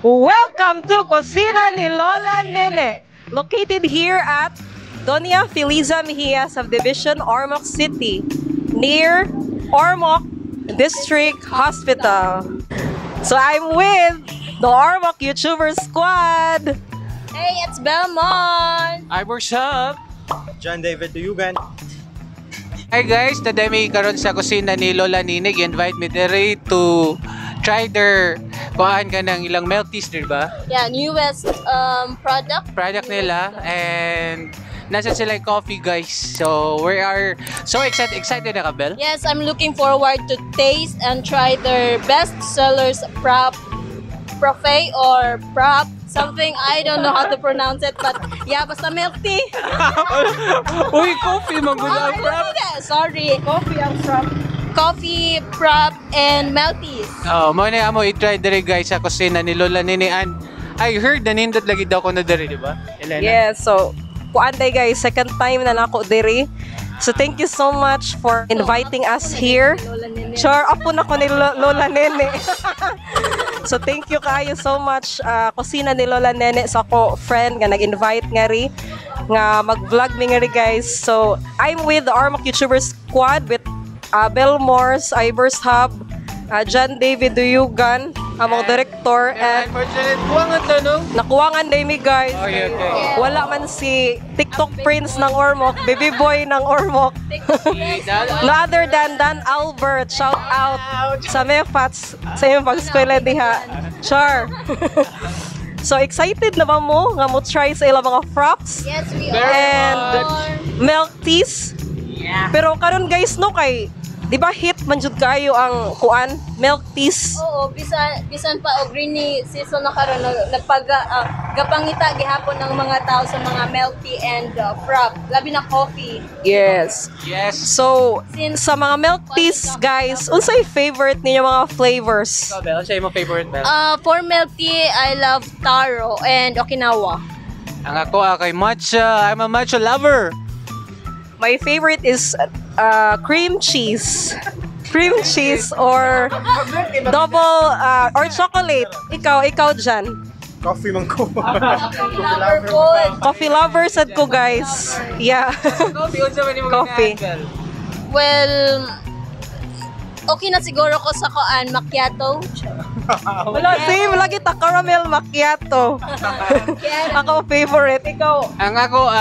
Welcome to Kusina ni Lola Nene, located here at Doña Feliza Mejia Subdivision, Ormoc City, near Ormoc District Hospital. So I'm with the Ormoc YouTuber Squad. Hey, it's Belmont! Hi, what's up? John David Tuyugan. Hi guys, today may karon sa kusina ni Lola Nene. Invite me dere to try their kuhaan ka ng ilang milk teas, di ba? Yeah, newest product Nila, and nasa sila yung coffee guys. So we are so excited na ka, Bel? Yes, I'm looking forward to taste and try their best sellers Profe or prop something. I don't know how to pronounce it, but yeah, basta milk tea. Uy, coffee man gud ang prop. Sorry, coffee prop and milk teas. Oh, mo na amo i-try dere guys sa kusina ni Lola Nene, and I heard na nindot lagi daw ko na dere, di ba? Elena? Yes, so kuanday guys, second time na nako diri. So thank you so much for inviting us here. Sure, apo na ko ni Lola Nene. So thank you kayo so much, kusina ni Lola Nene sa ko friend nga nag-invite nga ri nga mag-vlog mi nga ri guys. So I'm with the Ormoc YouTuber Squad with Belmors, Ivers Hub, John David Duyugan, among director, and unfortunate kuwangan to, no? nakuwangan day mi guys. Okay. Wala man si TikTok Prince ng Ormoc, baby boy ng Ormoc. No other than Dan Albert, shout out sa Mefats sa iyong pag-eskwela diha. Sure. So excited na ba mo nga mo try sa ilang mga props Yes, we and are. milk teas? Yeah. Pero karon guys no kay di ba hit man jud kayo ang kuan milk teas. Oo, bisan pa og rainy season na karon gapangita gihapon ng mga tao sa mga milk tea and prop, labi na coffee. Yes. Yes. So sa mga milk teas guys, unsay favorite ninyo mga flavors? Ikaw, Bel, siya yung favorite, Bel? For milk tea, I love taro and Okinawa. Ang ako kay matcha. I'm a matcha lover. My favorite is cream cheese. Cream cheese or double or chocolate. Ikaw dyan. Coffee man ko. Lover food. Coffee lovers at ko guys. Yeah. Coffee, unsa man imong Coffee. ganahan, Bel? Well, okay na siguro ko sa koan macchiato. Wala, same lagi ta caramel macchiato. Ako favorite. Ikaw. Ang ako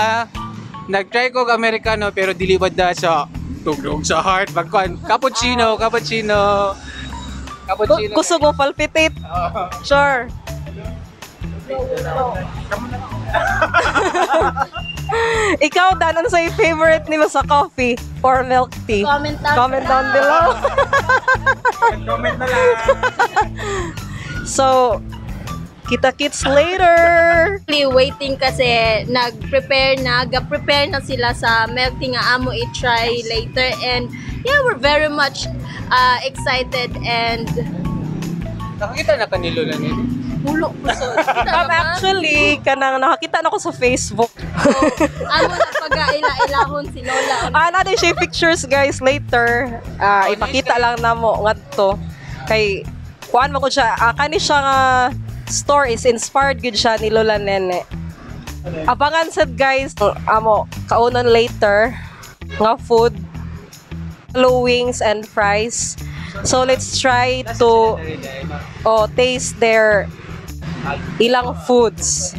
nag-try ko og Americano pero dili bad da sa tugtog sa heart. Pagkuan cappuccino. Kusog mo palpitate. Sure. Ikaw Dan, ano sa'yo favorite ni mo sa coffee or milk tea? Comment down below. Comment na lang. So, kita-kits later. Waiting kasi nag-prepare na sila sa milk tea nga amo i-try later, and yeah, we're very much excited and Nakakita na kanilo lang yun. hulog puso. Actually, kanang nakakita na ko sa Facebook. Amo na pag-aila-ilahon si Lola. Natin siya pictures guys later. Ipakita lang na mo ngadto. Kay kuan mo ko siya. Kani siya nga store is inspired good siya ni Lola Nene. Abangan sad guys. Amo kaunon later nga food, wings and fries. So let's try to taste their ilang foods.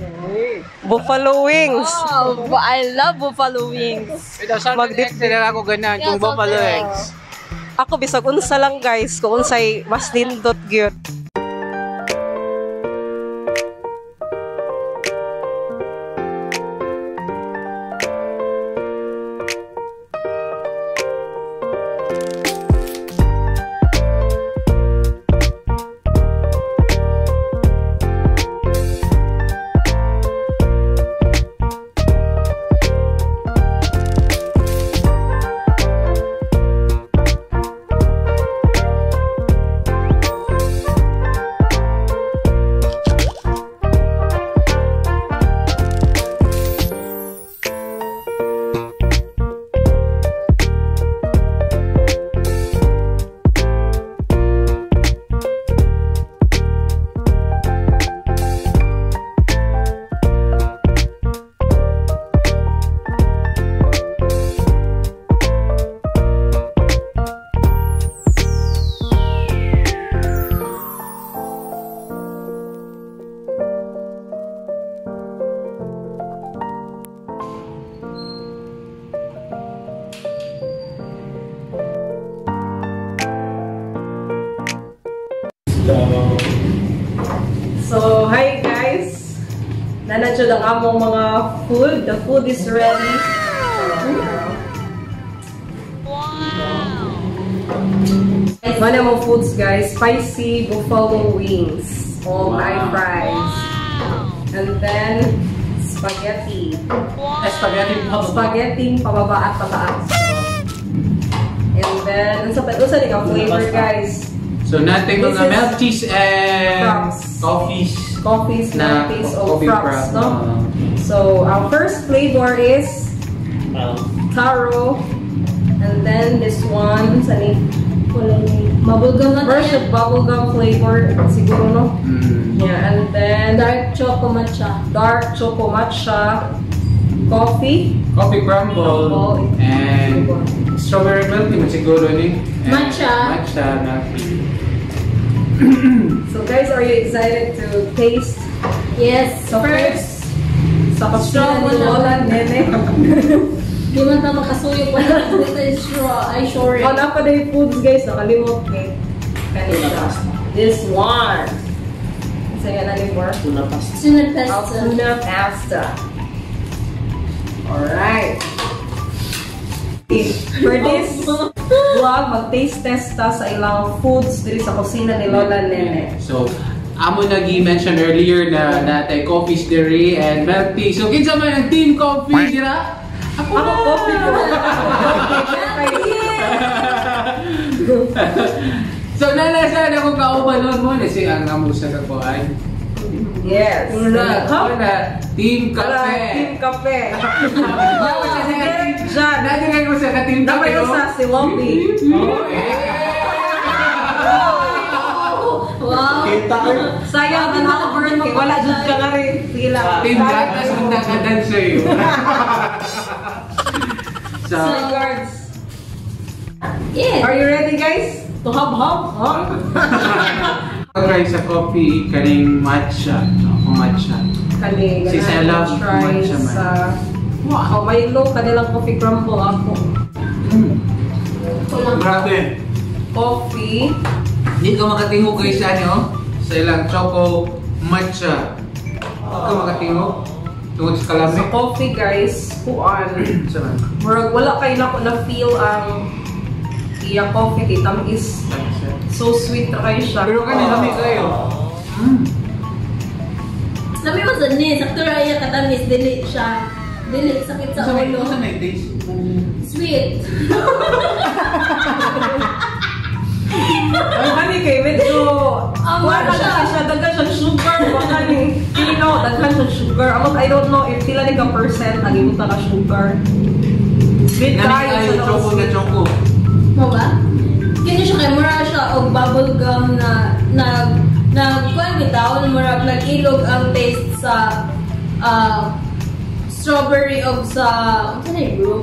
Buffalo wings. Oh, I love buffalo wings. Mag-dip na ako ganahan kung buffalo eggs. Ako bisag unsa lang guys, kung unsay mas nindot gyud. Nanadyo ang among mga food. The food is ready. One of my foods, guys, spicy buffalo wings, all my fries, and then spaghetti. Spaghetti pababa at pataas. And then, usa ni ka flavor, guys. So, natin This mga is milk teas and frogs. coffees. Coffees, Na milk teas, or coffee frogs, frog. no? So, our first flavor is taro, and then this one, sani? Bubblegum na Version bubblegum flavor, siguro, no? Yeah, and then Dark choco matcha. dark choco matcha, coffee, Coffee crumble. And strawberry milk tea siguro ni. And Matcha. Matcha na. So guys, are you excited to taste? Yes. So first, sa kusina ni Straw Lola Nene. Di man ta makasuyo pa dito is straw. Ay, sure. Oh, na pa na yung foods, guys. Nakalimot ni kanina. This one. Isa yan na ni more. Sunod pasta. Tuna pasta. Alright. For this vlog, mag-taste test ta sa ilang foods diri sa kusina ni Lola Nene. So, amo nag-mention earlier na natay coffees diri and milk tea. So, kinsa man ang team coffee dira? Ako coffee ko. So, nalasan ako kaubanon mo na si ang amo sa kakuan. Yes. Ako na, team Team cafe. Cafe. Diyan, natin kayo sa ka-team Dapat cafe. yung sa si Lobby. Wow. Sayang na naka-burn kay wala dyan ka nga rin. Sige lang. Team gatas ang nakadan sa'yo. So, Guards. Yes. Are you ready, guys? To hub-hub? Huh? try sa coffee kaning matcha. Matcha. Kani, Si Sela, try matcha man. sa... Wow, may low kanilang coffee crumble ako. Grabe. Coffee. Hindi ka makatingog guys sa ano? Sa ilang choco matcha. Hindi ka makatingog. Tungkol sa Sa kalami. coffee, guys, kuan. Saan? Murag wala kayo na ko na-feel ang iya coffee kay tamis. So sweet na kayo siya. Pero kanilami kayo. Lami mo sa ni, sakto raya katamis, dili siya. Dili, sakit sa ulo. Saan na taste? Sweet. Ang honey kay medyo Amar wala siya. siya daghan siya sugar baka ni Pino daghan siya sugar. Amot I don't know if sila ni ka percent nagibuta ka sugar. Sweet Nami kayo kayo choco na choco. Mo ba? Kini siya kay mura siya og bubble gum na kuan bitaw mura nag-ilog ang taste sa strawberry of sa ano ni bro?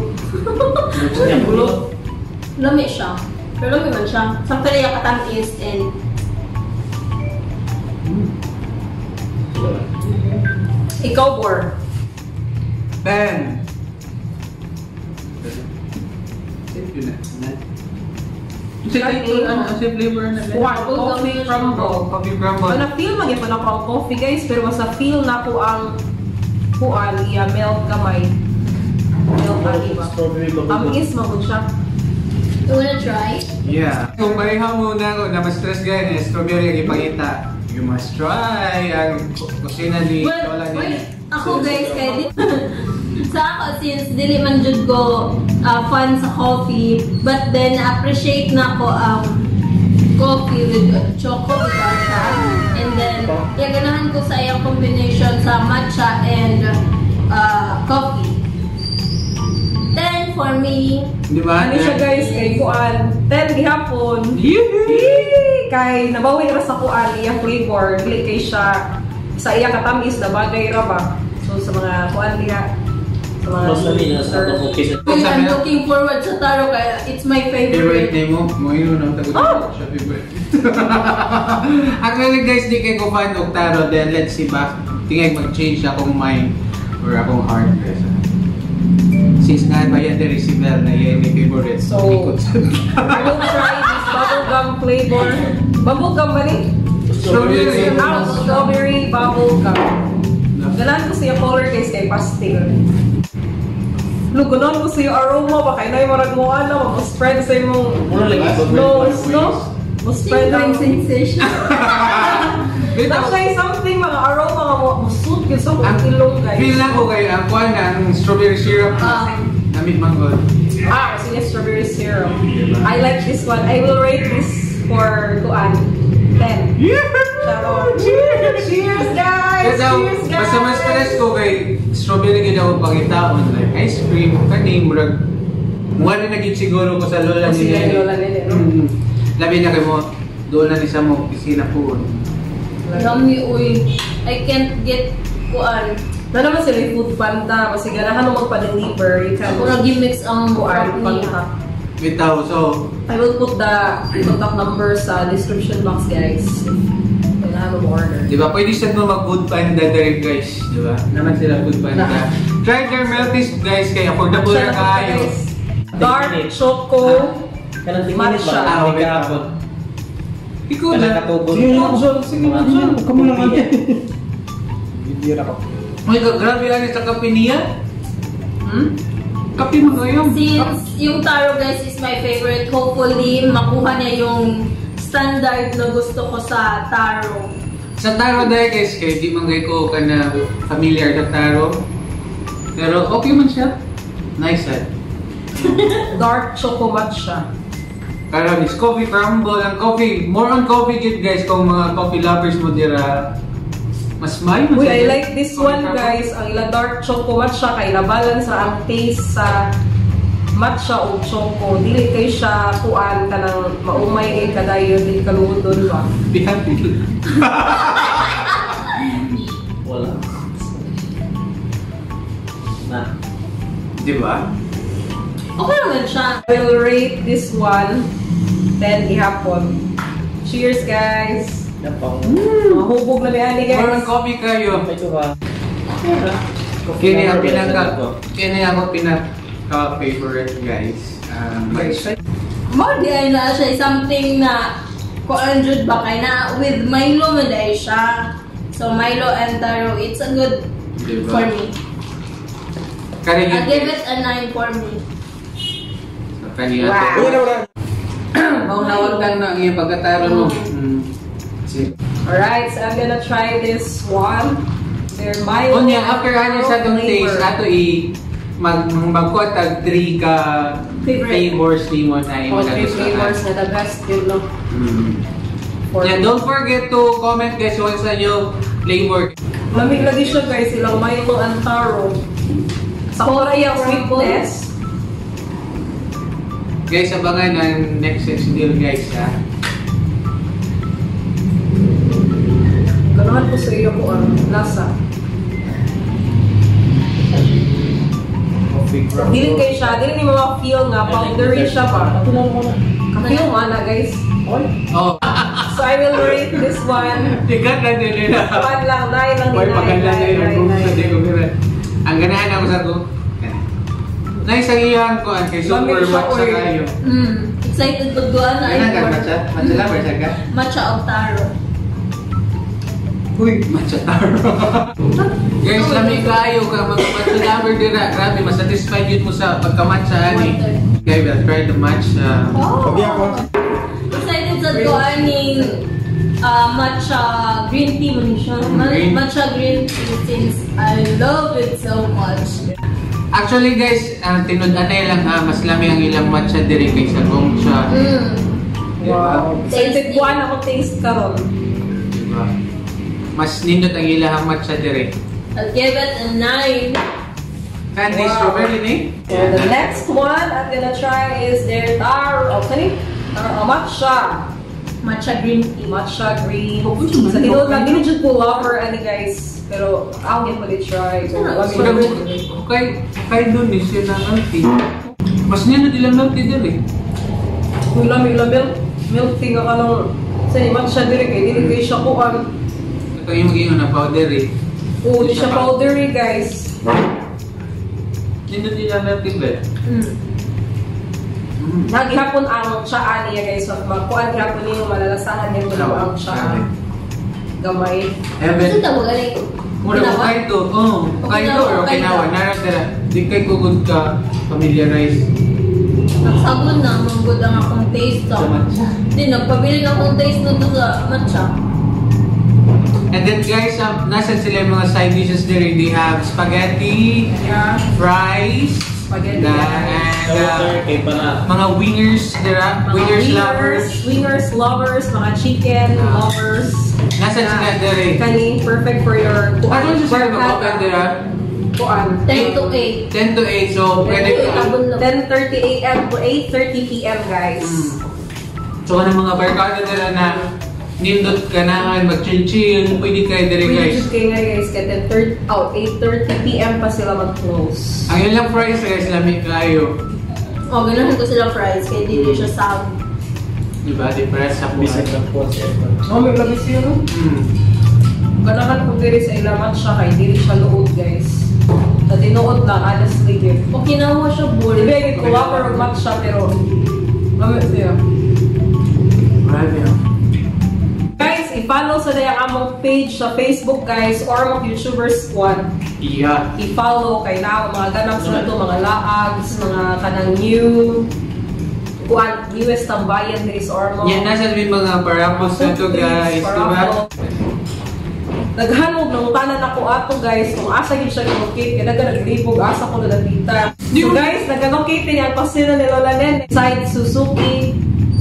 Bro. Lami siya. Pero lami man siya. Sakto rin katamis and Ikaw, Bor. 10. Sa flavor na Coffee crumble. Coffee crumble. Wala feel man gyud ako ang coffee, guys, pero mas feel na ko ang kuan iya milk gamay. Milk ani ba? Amis mo siya. you wanna try? Yeah. Kung pareha muna ako na ma-stress guys, na strawberry ang ipakita. You must try ang kusina ni Lola ni. Wait, ako guys, kaya di, sa ako, since dili man jud ko fan sa coffee, but then appreciate na ko ang coffee with choco without siya. And then, ganahan ko sa iyang combination sa matcha and coffee. Then, for me, Di ba? Ano siya, guys, kay kuan 10 gihapon. Yee! Kay nabawi ra sa kuan iya flavor, dili kay siya sa iya katamis na bagay ra ba. So sa mga kuan diha sa mga I'm looking forward sa taro kaya it's my Favorite favorite. name mo? Mo yun ang tagot Oh! siya favorite. Actually guys, di kayo ko fan og taro. Then let's see ba. Tingay mag-change akong mind or akong heart guys. Since nga ba yan the receiver na yan yung favorite. So, ikot sa I will try this bubblegum flavor. Bubblegum ba ni? strawberry. Strawberry bubblegum. The Ganahan ko siya color guys kay pastel. Lugunan ko siya aroma ba kay na yung marag mo ano, mag-spread sa imong nose, no? Mag-spread Tingling ang sensation. Actually, something mga aroma nga mo suit yun sa kong ilong guys. Feel na ko kay ang kuan ang strawberry syrup. Namit manggod. Sige, strawberry syrup. I like this one. I will rate this for kuan 10. Charot. Cheers guys! Cheers guys! Basta mas stress ko kay strawberry gid ako pangitaon like ice cream kani murag wala na gid siguro ko sa lola ni Lola nila, no? Labi na kay mo doon na ni sa mo opisina po. Yummy, uy. I can't get kuan. Na naman sila yung food panda. Kasi ganahan mo magpa-deliver. You can Mura gimmicks ang kuan kuan niya. panda. Bitaw so I will put the contact number sa description box guys. Kailangan mo order. di ba pwede siya mo mag food panda direct guys, di ba? Naman sila food panda. Try their Meltis guys kay affordable ra kaayo. Dark choco matcha. Ikaw na. Sige na dyan. Kamu naman. Bibira ko. Ay, grabe yan sa kape niya. Kape mo ngayon. Since yung taro guys is my favorite, hopefully makuha niya yung standard na gusto ko sa taro. Sa taro dahil guys, kaya di man ko ka na familiar na taro. Pero okay man siya. Nice eh. Dark choco matcha. Karon is coffee crumble. Ang coffee, more on coffee gid guys kung mga coffee lovers mo dira. Mas may Uy, I like this one guys. Ang ila dark choco matcha kay na-balance sa ang taste sa matcha o choco. Dili kay siya kuan kanang maumay kay kadayon dili kaluhod ba. Happy. Wala. Na. Di ba? Okay naman siya. I will rate this one 10 ihapon. Cheers guys. Napang. Mahubog na ni guys. More on coffee kayo. Ito ba? Kini ang pinaka-favorite guys. Matcha. More di ay na siya something na kung jud ba kay na with Milo man dahil siya. So Milo and taro, it's a good Diba? for me. Kani I'll give it a 9 for me. Kani Wow. ato. Wala. Maunawag lang na ang iyong pagkataro mo. Sige. Alright, so I'm gonna try this one. They're Milo. Unya, after ano sa itong taste, ato magkuatag 3 ka flavors ni mo na yung All three flavors na the best yun, no? Yeah, don't forget to comment guys kung sa inyo flavor. Lamig lagi siya guys, silang Milo and taro. Sa Korea sweetness. Guys, abangan ang next deal guys ha. Ganahan ko sa iyo po ang lasa. Dili kayo siya, dili ni mga feel nga, powdery siya pa. Ka-feel mo na guys. Oh, So I will rate this one. tigat na din nila. One lang, 9 lang Boy, maganda na yung room sa di ko gano'n. Ang ganahan ako sa ko. Nice ang iyang ko, ang kay super Lamig siya, matcha oy. kayo. Excited to go na Ganahan ka matcha? Matcha lover siya ka? matcha of taro. Uy, matcha taro. Guys, lamig kayo ka mag-matcha lover dira. Grabe, masatisfied yun mo sa pagka-matcha ani. Okay, we'll try the matcha. Sabi ako. Excited sa kuaning matcha green tea man siya. Green. Matcha green tea since I love it so much. Actually guys, tinud-anay lang ha, mas lami ang ilang matcha diri kaysa gongcha. Wow. Excited one ako taste karon. Diba? Mas nindot ang ilang matcha diri. I'll give it a 9. Candy Wow. strawberry ni? So the next one I'm gonna try is their taro. Kani? Matcha. Matcha green tea. Matcha green. Sa tinod lang, hindi dyan po lover, ano guys. Pero I'll give it a try. So, Kay doon ni siya na healthy. Mas niya na dilang healthy diri. Kung milk tea nga ka nung sa ni matcha diri kay dili kay siya kuan. Ito yung maging na powder eh. Oo, di siya powdery guys. Nindot dilang healthy ba? Naghihapon ang tsaa niya guys. So, magkuan gihapon niyo malalasahan niyo kung ang tsaa. Gamay. Kasi Heaven. ito magaling. Mura Hokkaido, Hokkaido or Okinawa, naratira. Di kay kugod ka familiarize Nagsabon na, manggod ang akong taste sa to. matcha. Hindi, nagpabili na akong taste nito sa matcha. And then guys, nasa sila yung mga side dishes there. They have spaghetti, Yeah. fries, Spaghetti. and mga wingers, wingers lovers. Wingers lovers, mga chicken lovers. Nasa sila there. Kani, perfect for your Ano siya sila mag-open there? kuan. 10 to 8. 10 to 8, so pwede ka. 10:30 a.m. to 8:30 p.m. guys. So ano mga barkada nila na nindot ka na mag-chill-chill, pwede kayo dire guys. Pwede kayo nga guys, kaya 8:30 p.m. pa sila mag-close. Ang yun lang price guys, lamig kayo. Oh, ganahan ko sila fries, kaya hindi siya sound. Diba? Di press sa Bisag buhay. ng po siya. Oh, may labis yun. Ganahan kung diri sa ilamat siya, kay diri siya luod guys. Sa tinuod lang, honestly gift. Okinawa siya bull. Di ba yung kuwapar o mat siya, pero lamit siya. Grabe ah. Guys, i-follow sa dayang among page sa Facebook guys or mga YouTuber squad. Yeah. I-follow kay na mga ganap sa ito, mga laags, mga kanang new newest tambayan diri sa Ormo. Yan, nasa may mga parapos na to guys, diba? Naghanog ng tanan ako ato guys kung asa yun siya locate kaya nag-alibog asa ko na dita. So guys, nag-locate niya ang pasina ni Lola Nen side Suzuki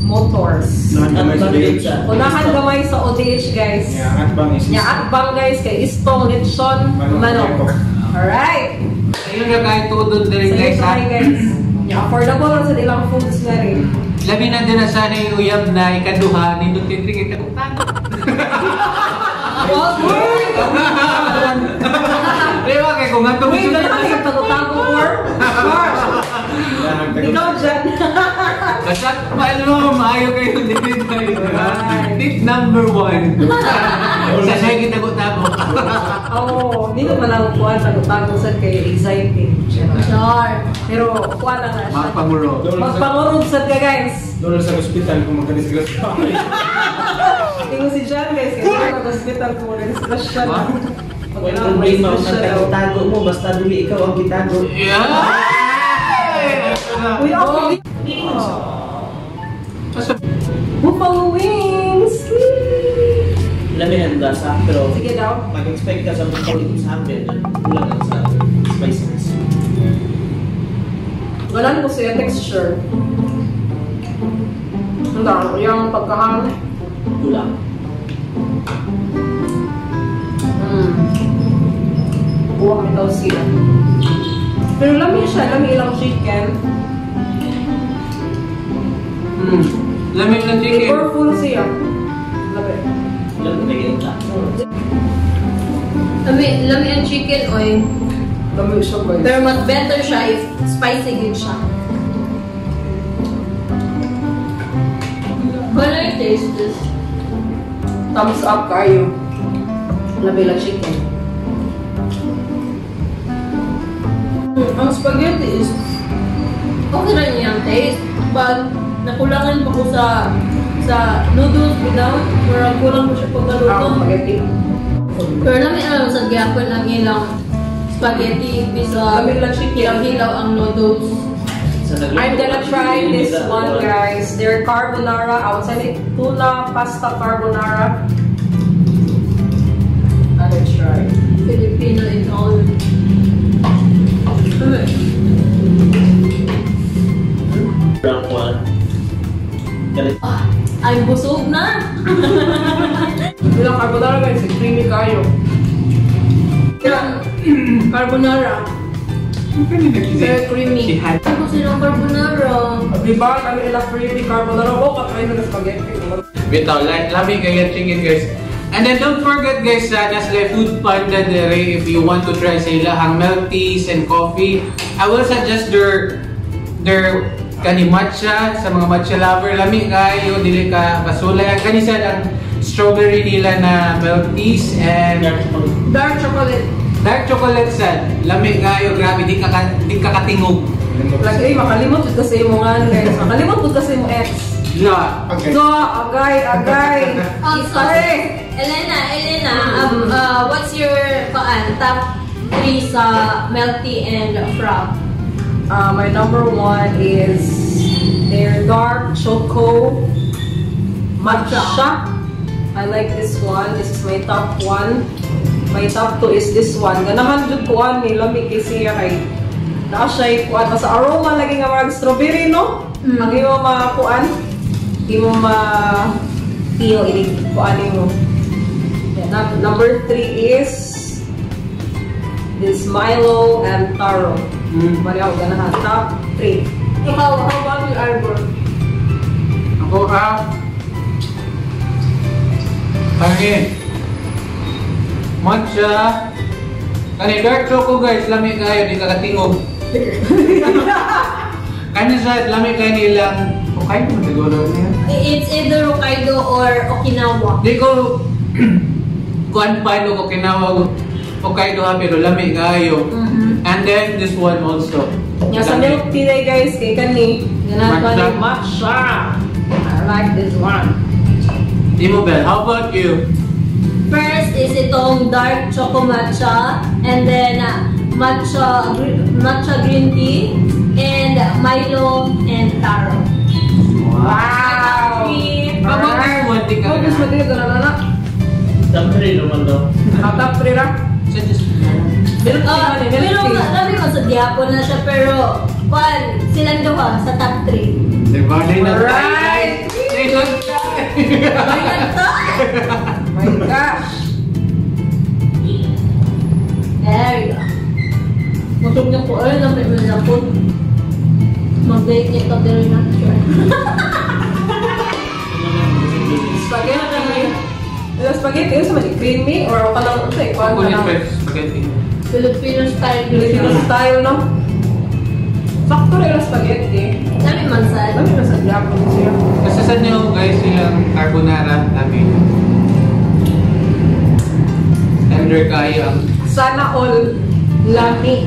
Motors. Unahan gamay sa ODH guys. At bang is Yaakbang guys kay Istong Litson Manok. Alright. Ayun na kahit tudod din So guys ito ha. guys. Affordable lang sa ilang foods na rin. Labi na din na sana yung uyab na ikaduha, nindot yung trik ikadutang. Diba kaya kung nga Uy, tumisun gano'n sa tago-tago or? Ikaw dyan. basta, paano mo, maayo kayo din tayo. Tip number 1. Sa siya kitago-tago. Oo, hindi ko malang kuha tago-tago sa kayo exciting. Sure. Pero kuha na nga siya. Magpanguro. Magpangurog sad ka guys. Doon sa hospital kung magkadisgrasya. Tingnan si John guys, kasi mag-hospital ko mag-discuss siya. Walang problema kung nagtago mo, basta duli ikaw ang gitago. Yeah! Uy, okay. Buffalo wings! Lamihan ba sa, pero Sige daw. mag-expect ka sa mga kulit sa amin, kulang lang sa spices. Wala ko siya texture. Ang dami, yung pagkahang. Kulang. Buwang ito siya. Pero lami siya, lami ilang chicken. Lamig ng chicken. Flavorful siya. Lami. Lang na ginita. Lami ang chicken, oy. Lami siya guys. Pero mas better siya if spicy good siya. When I taste this, Thumbs up kayo. Lami lang chicken. ang spaghetti is okay na niya ang taste, but nakulangan pa ko sa noodles without, or kulang ko siya pagkaluto. Spaghetti. Pero namin alam sa gyapon ang ilang spaghetti bisa Lami lang chicken. hilaw-hilaw ang noodles. I'm gonna try this one guys. Their carbonara. I would say tuna pasta carbonara. I'm gonna try. Filipino in all. Brown one. Galit. Ah, I'm busog na! Bilang carbonara guys, creamy kayo. Carbonara. Very creamy. Ako silang carbonara. Diba? Kami ilang creamy carbonara. Oh, kakain na ng spaghetti. Bitaw, lami kayo chicken guys. And then don't forget guys, nasa Food Panda dere if you want to try sa ilahang milk teas and coffee. I will suggest their kani matcha sa mga matcha lover. Lami kayo, dili ka basulay. Ang kanisa ang strawberry nila na milk teas and Dark chocolate. dark chocolate sad. Lami kayo, grabe, di ka katingog. Lagi, makalimot po kasi yung mga guys. Makalimot po kasi yung ex. Yeah. Okay. So, agay. Ang Isare. Elena, what's your top 3 sa milk tea and frog? My number 1 is their dark choco matcha. I like this one. This is my top 1. My top 2 is this one. Ganahan jud kuan ni lamig kasi kay na siya kuan sa aroma lagi nga mga strawberry no. Ang imo makuan, imo feel ini kuan mo. Number 3 is this Milo and taro. Bari ako ganahan top 3. How about you, Arbor? Ako Kani matcha. Kani dark choco guys, lami kayo, di kakatingog. Kani sa lami kayo nilang Hokkaido mo siguro niya. It's either Hokkaido or Okinawa. Di ko kuan pa ko Okinawa Hokkaido ha, pero lami kayo. And then this one also. Nga sa milk tea day guys, kay kani ganahan Matcha. ni matcha. I like this one. Timo Bell, how about you? First is itong dark choco matcha, and then matcha green tea, and Milo and taro. Wow! How about this one? Di ka Oh, gusto mo dito na na. Top 3 naman daw. Top 3 ra. Suggest Milk tea man eh, Pero milk tea. sabi ko sa Diapon na siya, pero silang duha sa top 3. Diba? Alright! My gosh! There you go. Matog niya po, ay, namin mo na po. Mag-date niya ito, pero not sure. Spaghetti. Yung spaghetti, yung sa mali creamy or ka lang sa ikuan ka lang. Filipino style. Filipino style, no? Sakto rin yung spaghetti. Dami man sa Dami na sa diapon siya. Kasi sa nyo guys yung carbonara namin. Tender kayo ang Sana all lami.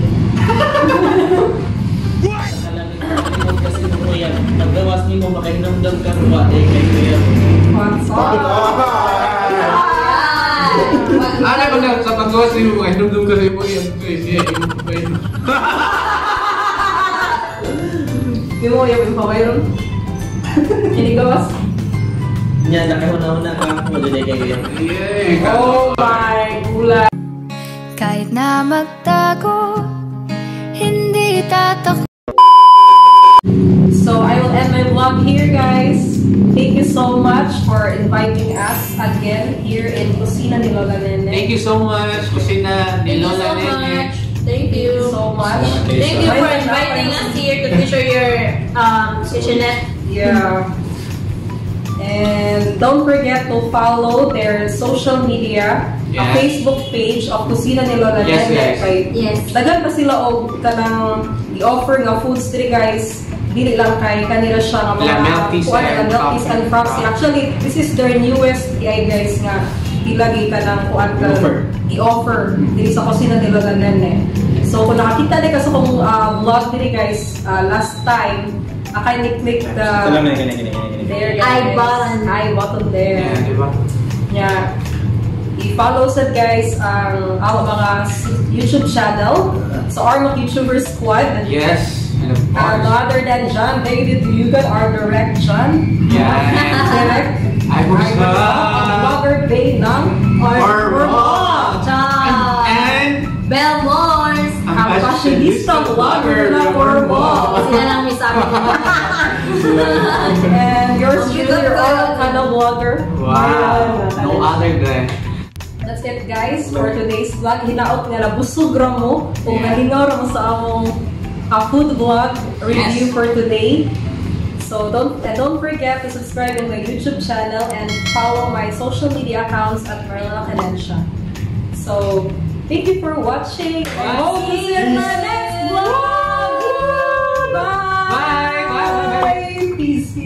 Kasi mo yan. Paggawas ni mo makahinamdam ka ng wate kay Kuya. What's ano ba na sa paggawas niyo mga dumdum kasi mo yan. Di mo yung pawairon? Hindi gawas? Nya nakahuna-una ka mo dili kay Kuya. Yay! Oh my gulay. Kahit na magtago, hindi tatak. So I will end my vlog here, guys. Thank you so much for inviting us again here in Kusina ni Lola Nene. Thank you so much, Kusina ni Thank you Lola so Nene. much. Thank you. So much. Thank you for inviting us here to feature your kitchenette. Yeah. And don't forget to follow their social media, Yes. a Facebook page of Kusina ni Lola Yes, Nene. guys. Kay Yes. Dagan pa sila og kanang i-offer nga foods diri guys. Dili lang kay kanila siya nga La milk teas kuwan, and milk teas and frosty. Actually, this is their newest AI guys nga ilagi ka ng kuan ka i-offer diri sa Kusina ni Lola Nene. So kung nakakita din ka sa kong vlog diri guys last time, akay ni-click the there guys. I button there. Yeah, di ba? Yeah. I-follow sa guys ang mga YouTube channel. So our YouTuber squad. Yes. And of No course. other than John David Yugan, our direct John. Yeah. Direct. I was Vlogger Bay ng Ormond. Ciao! And Belmores! ang fashionista vlogger ng Ormond. Sila lang may sabi ko. And yours truly, your oral kind of vlogger. wow. No other than. That's it guys for today's vlog. Hinaot nga busog ra mo o malingaw ra mo sa among food vlog review Yes. for today. So don't forget to subscribe in my YouTube channel and follow my social media accounts at Marla Canencia. So thank you for watching. I hope to see you in my next vlog. Bye. Bye. Bye. Peace.